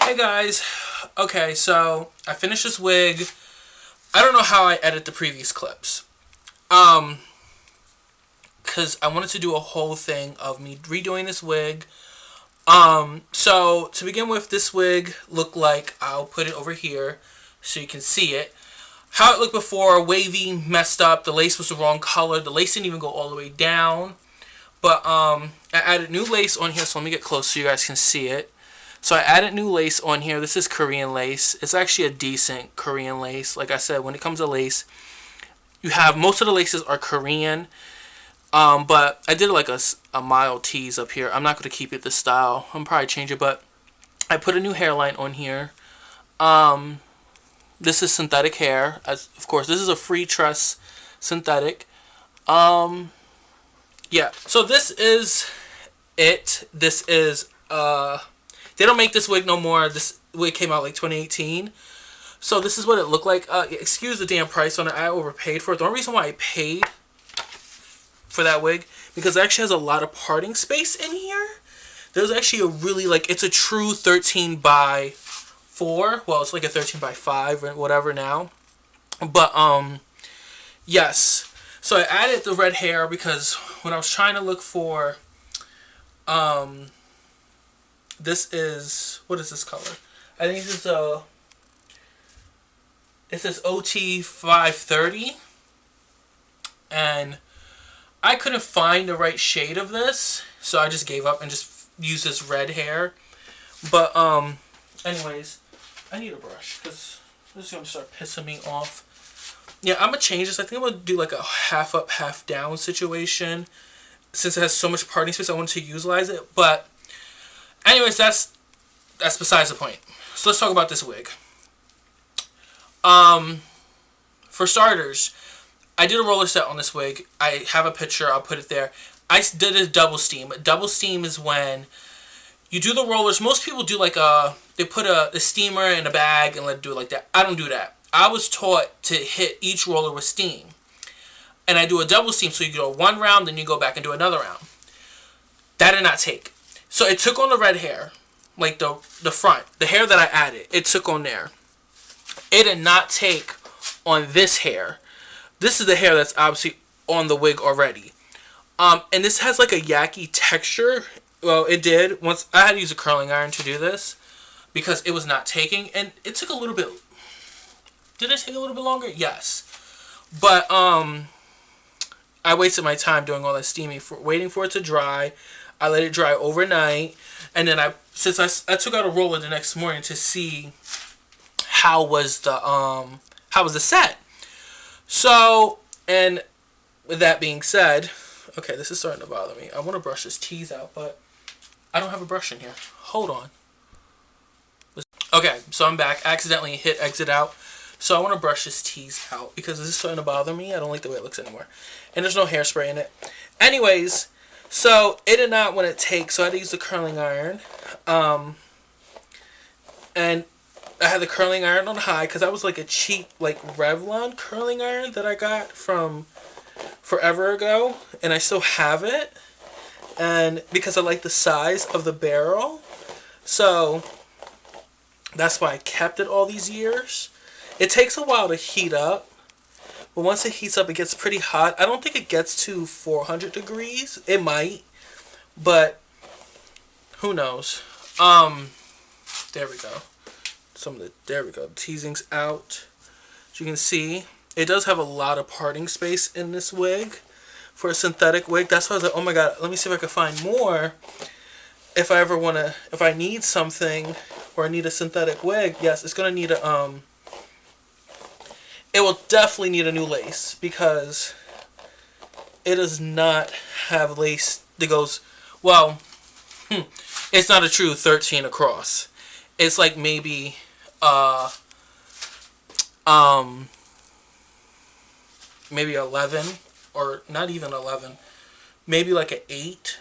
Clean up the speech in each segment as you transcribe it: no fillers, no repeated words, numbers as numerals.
Hey guys, okay, so I finished this wig. I don't know how I edit the previous clips. Because I wanted to do a whole thing of me redoing this wig. So to begin with, this wig looked like, I'll put it over here so you can see it. How it looked before, wavy, messed up, the lace was the wrong color, the lace didn't even go all the way down. But I added new lace on here, so let me get close so you guys can see it. So I added new lace on here. This is Korean lace. It's actually a decent Korean lace. Like I said, when it comes to lace, you have, most of the laces are Korean. But I did like a mild tease up here. I'm not going to keep it this style. I'm probably change it, but I put a new hairline on here. This is synthetic hair. Of course, this is a Freetress synthetic. Yeah. So this is it. This is they don't make this wig no more. This wig came out like 2018. So this is what it looked like. Excuse the damn price on it. I overpaid for it. The only reason why I paid for that wig, because it actually has a lot of parting space in here. There's actually a really, like, it's a true 13 by 4. Well, it's like a 13 by 5 or whatever now. But, yes. So I added the red hair because when I was trying to look for, this is, what is this color? I think this is it says OT 530. And I couldn't find the right shade of this, so I just gave up and just used this red hair. But, anyways, I need a brush, because this is going to start pissing me off. Yeah, I'm going to change this. I think I'm going to do like a half up, half down situation. Since it has so much parting space, I want to utilize it. But, anyways, that's besides the point. So let's talk about this wig. For starters, I did a roller set on this wig. I have a picture. I'll put it there. I did a double steam. A double steam is when you do the rollers. Most people do like they put a steamer in a bag and let it do it like that. I don't do that. I was taught to hit each roller with steam. And I do a double steam, so you go one round, then you go back and do another round. That did not take. So it took on the red hair, like the front. The hair that I added, it took on there. It did not take on this hair. This is the hair that's obviously on the wig already. And this has like a yucky texture. Well, it did. Once I had to use a curling iron to do this because it was not taking. And it took a little bit. Did it take a little bit longer? Yes. But I wasted my time doing all that steaming, waiting for it to dry. I let it dry overnight. And then since I took out a roller the next morning to see how was the set. So, and with that being said, okay, this is starting to bother me. I want to brush this tease out, but I don't have a brush in here. Hold on. Okay, so I'm back. I accidentally hit exit out. So I want to brush this tease out because this is starting to bother me. I don't like the way it looks anymore. And there's no hairspray in it. Anyways, so it did not want to take, so I had to use the curling iron. And I had the curling iron on high because that was like a cheap like Revlon curling iron that I got from forever ago, and I still have it, and because I like the size of the barrel, so that's why I kept it all these years. It takes a while to heat up, but once it heats up, it gets pretty hot. I don't think it gets to 400 degrees. It might, but who knows. There we go. There we go. The teasing's out. As you can see, it does have a lot of parting space in this wig for a synthetic wig. That's why I was like, oh my god, let me see if I can find more. If I need something or I need a synthetic wig, yes, it's gonna need a it will definitely need a new lace because it does not have lace that goes, well, it's not a true 13 across. It's like maybe maybe 11, or not even 11, maybe like an 8.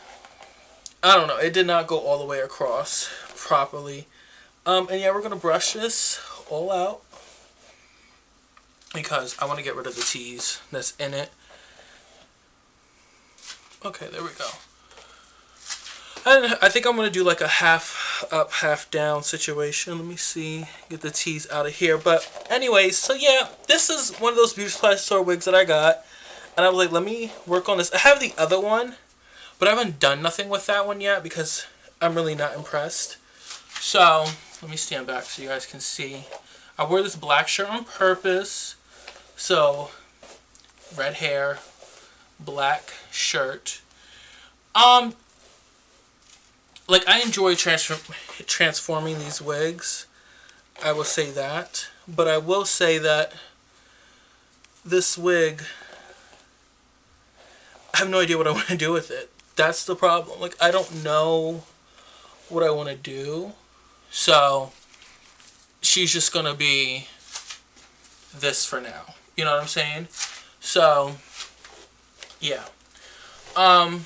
I don't know. It did not go all the way across properly. And yeah, we're gonna brush this all out because I want to get rid of the tease that's in it. Okay, there we go. And I think I'm gonna do like a half up, half down situation. Let me see. Get the tees out of here. But anyways, so yeah, this is one of those beauty supply store wigs that I got. And I was like, let me work on this. I have the other one, but I haven't done nothing with that one yet because I'm really not impressed. So, let me stand back so you guys can see. I wore this black shirt on purpose. So, red hair, black shirt. Like, I enjoy transforming these wigs. I will say that. But I will say that this wig, I have no idea what I want to do with it. That's the problem. Like, I don't know what I want to do. So, she's just going to be this for now. You know what I'm saying? So, yeah. I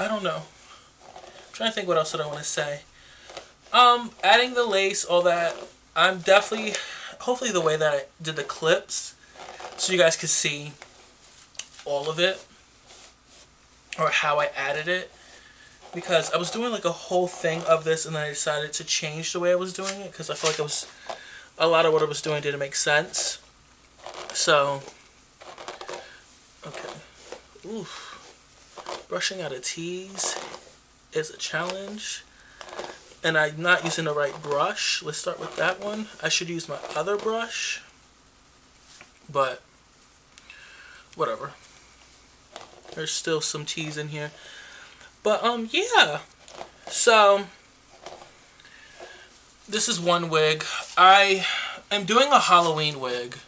don't know. I'm trying to think what else that I want to say. Adding the lace, all that. I'm definitely, hopefully the way that I did the clips, so you guys can see all of it, or how I added it, because I was doing like a whole thing of this, and then I decided to change the way I was doing it, because I felt like it was, a lot of what I was doing didn't make sense. So, okay. Oof. Brushing out of tees is a challenge. And I'm not using the right brush. Let's start with that one. I should use my other brush. But, whatever. There's still some tees in here. But, yeah. So, this is one wig. I am doing a Halloween wig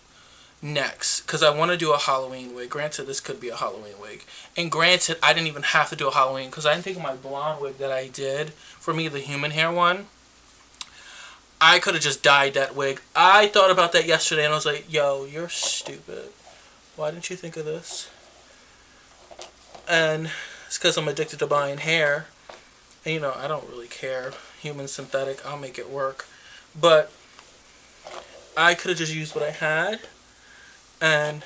next, because I want to do a Halloween wig. Granted, this could be a Halloween wig. And granted, I didn't even have to do a Halloween, because I didn't think of my blonde wig that I did, for me, the human hair one. I could have just dyed that wig. I thought about that yesterday, and I was like, yo, you're stupid. Why didn't you think of this? And it's because I'm addicted to buying hair. And, you know, I don't really care. Human synthetic, I'll make it work. But I could have just used what I had and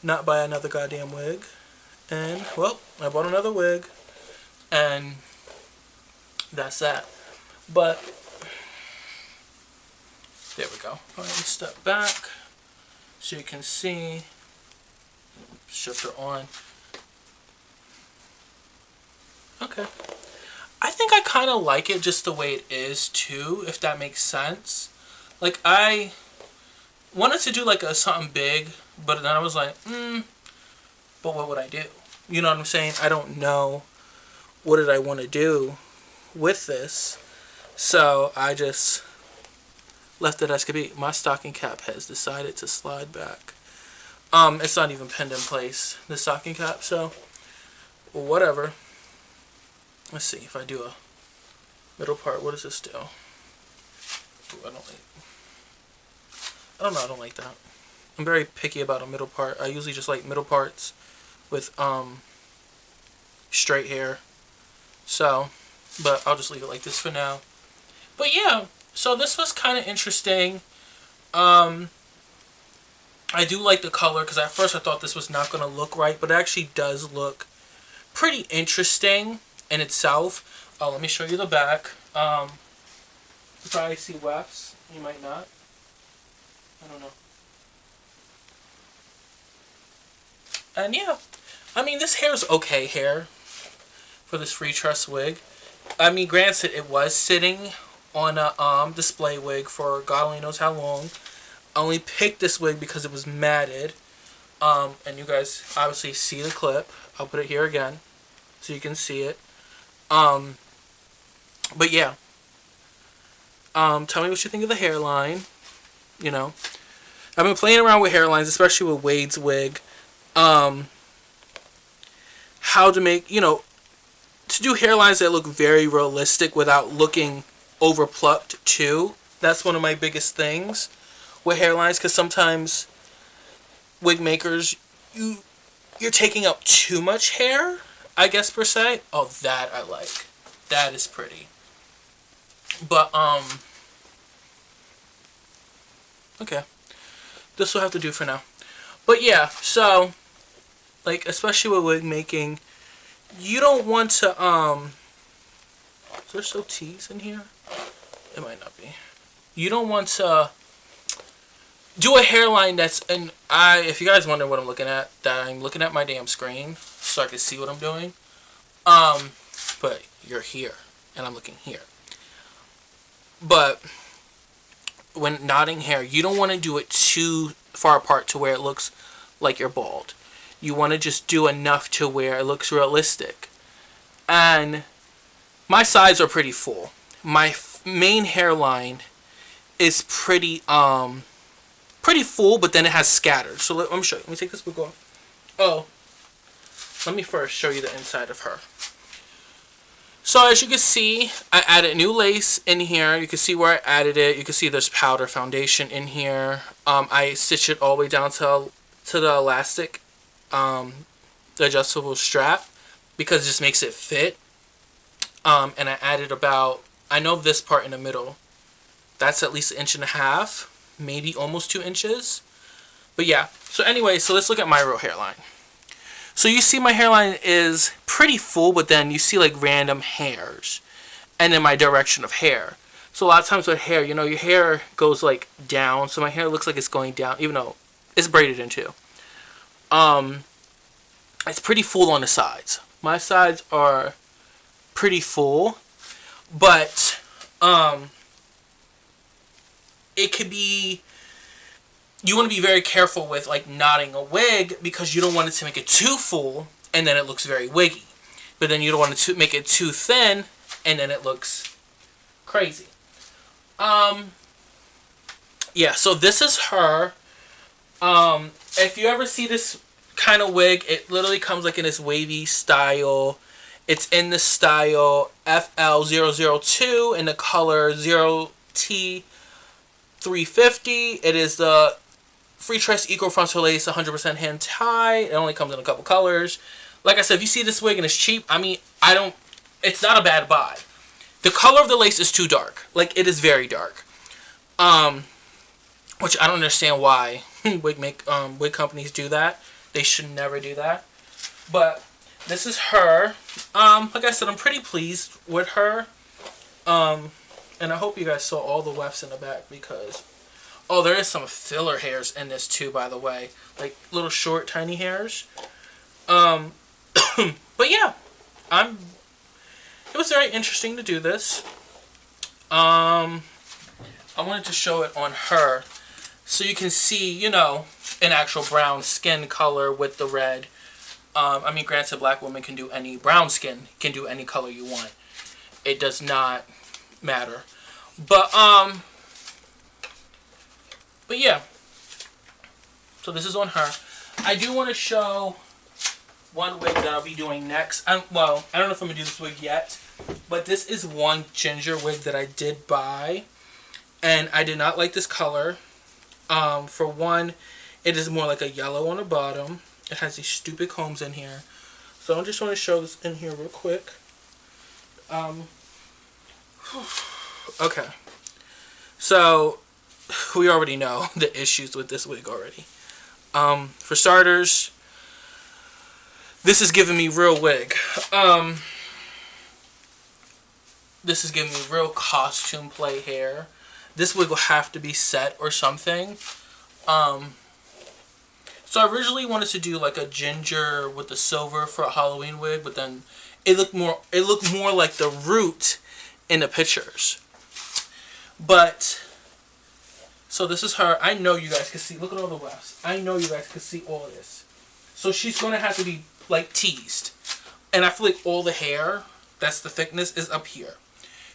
not buy another goddamn wig. And, well, I bought another wig, and that's that. But there we go. Alright, step back so you can see. Shift her on. Okay. I think I kind of like it just the way it is too, if that makes sense. Like, I wanted to do like a something big, but then I was like, but what would I do? You know what I'm saying? I don't know what did I want to do with this. So I just left it as could be. My stocking cap has decided to slide back. It's not even pinned in place, the stocking cap, so whatever. Let's see if I do a middle part. What does this do? Ooh, I don't know, I don't like that. I'm very picky about a middle part. I usually just like middle parts with straight hair. So, but I'll just leave it like this for now. But yeah, so this was kind of interesting. I do like the color, because at first I thought this was not going to look right, but it actually does look pretty interesting in itself. Let me show you the back. You probably see wefts. You might not. I don't know. And yeah, I mean, this hair is okay hair for this Freetress wig. I mean, granted, it was sitting on a display wig for God only knows how long. I only picked this wig because it was matted. And you guys obviously see the clip. I'll put it here again so you can see it. But yeah. Tell me what you think of the hairline. You know, I've been playing around with hairlines, especially with Wade's wig. How to make, you know, to do hairlines that look very realistic without looking overplucked too. That's one of my biggest things with hairlines, because sometimes wig makers, you're taking out too much hair, I guess, per se. Oh, that I like. That is pretty. But, okay. This will have to do for now. But yeah, so, like, especially with wig making, you don't want to, is there still T's in here? It might not be. You don't want to do a hairline that's, and if you guys wonder what I'm looking at, that I'm looking at my damn screen so I can see what I'm doing. But you're here, and I'm looking here. But when knotting hair, you don't want to do it too far apart to where it looks like you're bald. You want to just do enough to where it looks realistic. And my sides are pretty full. My main hairline is pretty full, but then it has scattered. So let me show you. Let me take this wig off. Oh, let me first show you the inside of her. So as you can see, I added new lace in here. You can see where I added it. You can see there's powder foundation in here. I stitched it all the way down to the elastic, the adjustable strap, because it just makes it fit. And I added about, I know this part in the middle, that's at least 1.5 inches, maybe almost 2 inches. But yeah, so anyway, so let's look at my real hairline. So you see my hairline is pretty full, but then you see like random hairs. And then my direction of hair. So a lot of times with hair, you know, your hair goes like down. So my hair looks like it's going down, even though it's braided in two. It's pretty full on the sides. My sides are pretty full. But it could be, you want to be very careful with like knotting a wig, because you don't want it to make it too full and then it looks very wiggy. But then you don't want it to make it too thin and then it looks crazy. Yeah, so this is her. If you ever see this kind of wig, it literally comes like in this wavy style. It's in the style FL002 in the color 0T350. It is the Freetress Eco Frontal Lace 100% hand tie. It only comes in a couple colors. Like I said, if you see this wig and it's cheap, I mean, it's not a bad buy. The color of the lace is too dark. Like, it is very dark. Which I don't understand why wig companies do that. They should never do that. But this is her. Like I said, I'm pretty pleased with her. And I hope you guys saw all the wefts in the back, because oh, there is some filler hairs in this too, by the way. Like little short, tiny hairs. But yeah, it was very interesting to do this. I wanted to show it on her so you can see, you know, an actual brown skin color with the red. I mean, granted, black women can do any, brown skin can do any color you want. It does not matter. But yeah. So this is on her. I do want to show one wig that I'll be doing next. Well, I don't know if I'm going to do this wig yet, but this is one ginger wig that I did buy, and I did not like this color. For one, it is more like a yellow on the bottom. It has these stupid combs in here. So I just want to show this in here real quick. Okay. So, we already know the issues with this wig already. For starters, this is giving me real wig. This is giving me real costume play hair. This wig will have to be set or something. So I originally wanted to do like a ginger with the silver for a Halloween wig, but then it looked more like the root in the pictures. But so this is her. I know you guys can see. Look at all the wefts. I know you guys can see all of this. So she's gonna have to be like teased, and I feel like all the hair, that's the thickness, is up here.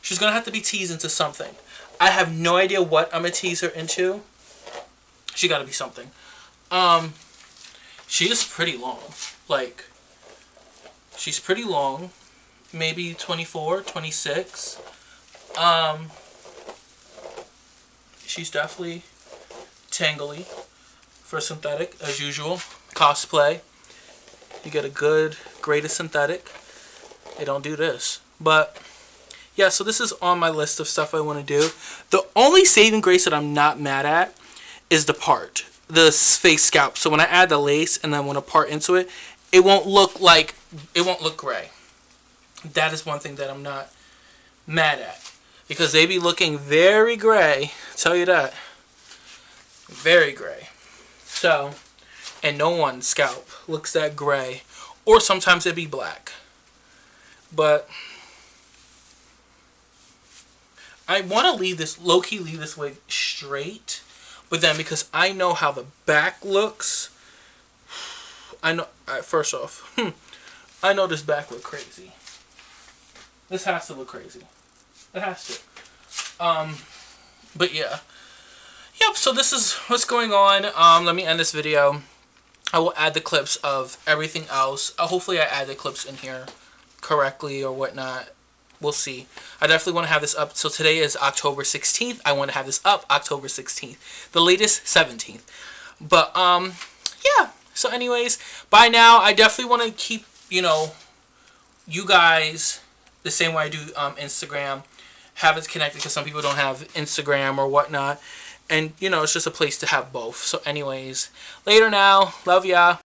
She's gonna have to be teased into something. I have no idea what I'm gonna tease her into. She gotta be something. She is pretty long. Like, she's pretty long. Maybe 24, 26. She's definitely tangly for synthetic, as usual. Cosplay. You get a good grade of synthetic. They don't do this. But yeah, so this is on my list of stuff I want to do. The only saving grace that I'm not mad at is the part. The face scalp. So when I add the lace and then when I part into it, it won't look like it won't look gray. That is one thing that I'm not mad at, because they be looking very gray, I'll tell you that. Very gray. So, and no one's scalp looks that gray, or sometimes it be black. But I want to leave this, low-key leave this wig straight, but then because I know how the back looks, I know, first off, I know this back look crazy. This has to look crazy. It has to. But yeah. Yep, so this is what's going on. Let me end this video. I will add the clips of everything else. Hopefully I add the clips in here correctly or whatnot. We'll see. I definitely want to have this up. So today is October 16th. I want to have this up October 16th. The latest, 17th. But, yeah. So anyways, by now, I definitely want to keep, you know, you guys the same way I do Instagram. Have it connected, because some people don't have Instagram or whatnot. And, you know, it's just a place to have both. So anyways, later now. Love ya.